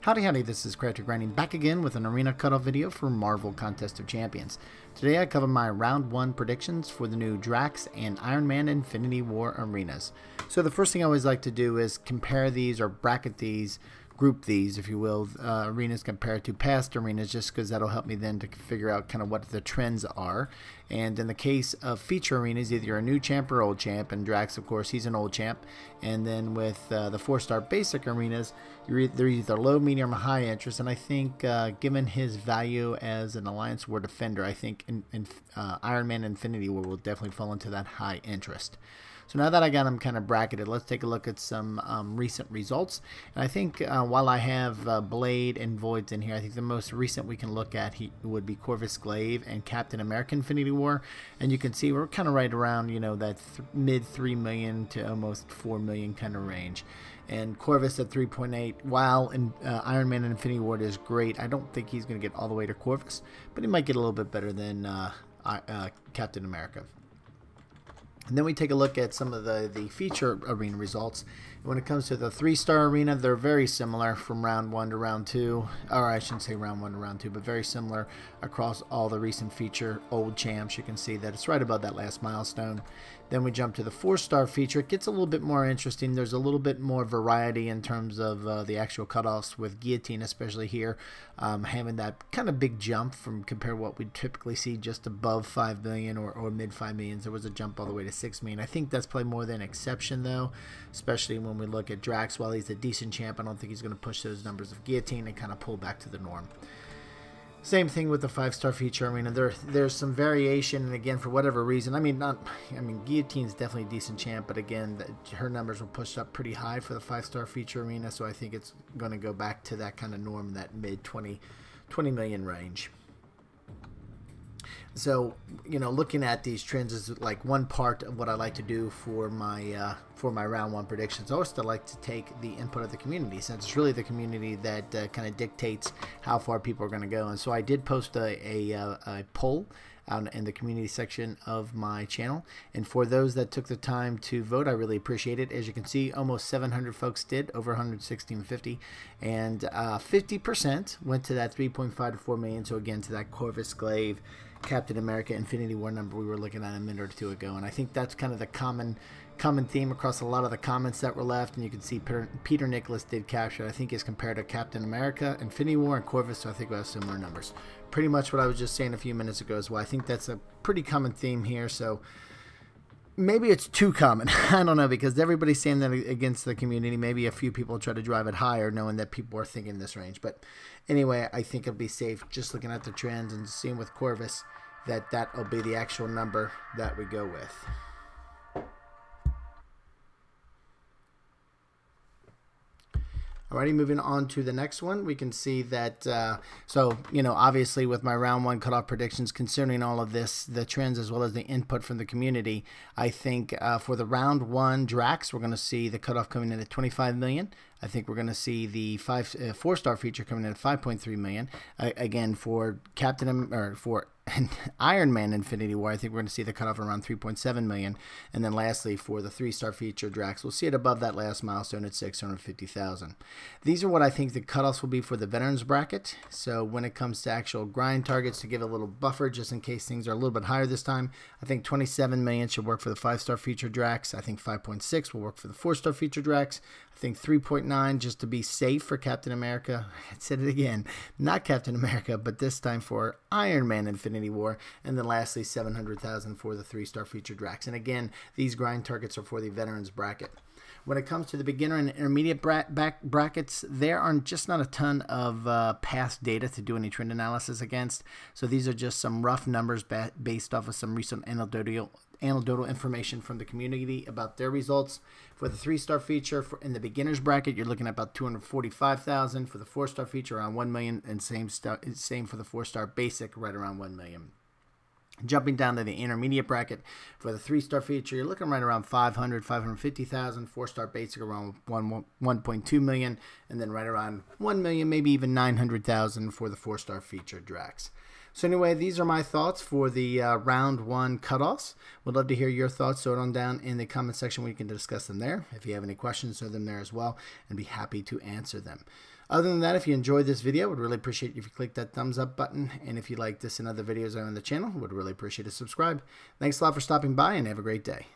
Howdy howdy, this is Character Grinding back again with an arena cutoff video for Marvel Contest of Champions. Today I cover my round 1 predictions for the new Drax and Iron Man Infinity War arenas. So the first thing I always like to do is compare these, or bracket these, group these if you will, arenas compared to past arenas, just because that'll help me then to figure out kind of what the trends are. And in the case of feature arenas, either you're a new champ or old champ, and Drax of course he's an old champ. And then with the 4-star basic arenas, they're either low, medium, or high interest, and I think given his value as an Alliance War defender, I think Iron Man Infinity War will definitely fall into that high interest. So now that I got them kind of bracketed, let's take a look at some recent results. And I think while I have Blade and Voids in here, I think the most recent we can look at would be Corvus Glaive and Captain America Infinity War. And you can see we're kind of right around, you know, that mid 3 million to almost 4 million kind of range. And Corvus at 3.8, while Iron Man Infinity War is great, I don't think he's going to get all the way to Corvus, but he might get a little bit better than Captain America. And then we take a look at some of the feature arena results. When it comes to the 3-star arena, they're very similar from round 1 to round 2. Or I shouldn't say round 1 to round 2, but very similar across all the recent feature old champs. You can see that it's right above that last milestone. Then we jump to the 4-star feature. It gets a little bit more interesting. There's a little bit more variety in terms of the actual cutoffs, with Guillotine especially here having that kind of big jump from compared to what we typically see just above 5 million or mid 5 millions. There was a jump all the way to 6 million. I think that's probably more than an exception though, especially when we look at Drax. While he's a decent champ, I don't think he's going to push those numbers of Guillotine and kind of pull back to the norm. Same thing with the 5-star feature arena. There's some variation, and again, for whatever reason, I mean, Guillotine's definitely a decent champ, but again, her numbers were pushed up pretty high for the 5-star feature arena, so I think it's going to go back to that kind of norm, that mid 20 million range. So, you know, looking at these trends is like one part of what I like to do for my round 1 predictions. I also like to take the input of the community, since it's really the community that kind of dictates how far people are going to go. And so I did post a poll out in the community section of my channel, and for those that took the time to vote, I really appreciate it. As you can see, almost 700 folks did, over 116.50, and 50% went to that 3.5 to 4 million. So again, to that Corvus Glaive Captain America Infinity War number we were looking at a minute or two ago. And I think that's kind of the common theme across a lot of the comments that were left. And you can see Peter Nicholas did capture, I think, is compared to Captain America Infinity War and Corvus, so I think we have similar numbers. Pretty much what I was just saying a few minutes ago as well. I think that's a pretty common theme here, so maybe it's too common. I don't know, because everybody's saying that against the community. Maybe a few people try to drive it higher, knowing that people are thinking this range. But anyway, I think it'll be safe just looking at the trends and seeing with Corvus that will be the actual number that we go with. Alrighty, moving on to the next one, we can see that, so, you know, obviously with my round 1 cutoff predictions, concerning all of this, the trends as well as the input from the community, I think for the round 1 Drax, we're going to see the cutoff coming in at 25 million. I think we're going to see the 4-star feature coming in at 5.3 million. Again, for for Iron Man Infinity War, I think we're going to see the cutoff around 3.7 million. And then lastly, for the 3-star feature Drax, we'll see it above that last milestone at 650,000. These are what I think the cutoffs will be for the veterans bracket. So when it comes to actual grind targets, to give a little buffer just in case things are a little bit higher this time, I think 27 million should work for the 5-star feature Drax. I think 5.6 will work for the 4-star feature Drax. I think 3.9 just to be safe for Captain America. I said it again, not Captain America, but this time for Iron Man Infinity War. And then lastly, 700,000 for the 3-star feature Drax. And again, these grind targets are for the veterans bracket. When it comes to the beginner and intermediate brackets, there are just not a ton of past data to do any trend analysis against. So these are just some rough numbers based off of some recent anecdotal information from the community about their results. For the 3-star feature, in the beginners bracket, you're looking at about 245,000. For the 4-star feature, around 1 million, and same for the 4-star basic, right around 1 million. Jumping down to the intermediate bracket, for the 3-star feature, you're looking right around 500, 550,000. 4-star basic around 1.2 million, and then right around 1 million, maybe even 900,000 for the 4-star feature Drax. So anyway, these are my thoughts for the round 1 cutoffs. Would love to hear your thoughts, so on down in the comment section where you can discuss them there. If you have any questions, throw them there as well, and be happy to answer them. Other than that, if you enjoyed this video, I would really appreciate if you click that thumbs up button. And if you like this and other videos on the channel, I would really appreciate a subscribe. Thanks a lot for stopping by, and have a great day.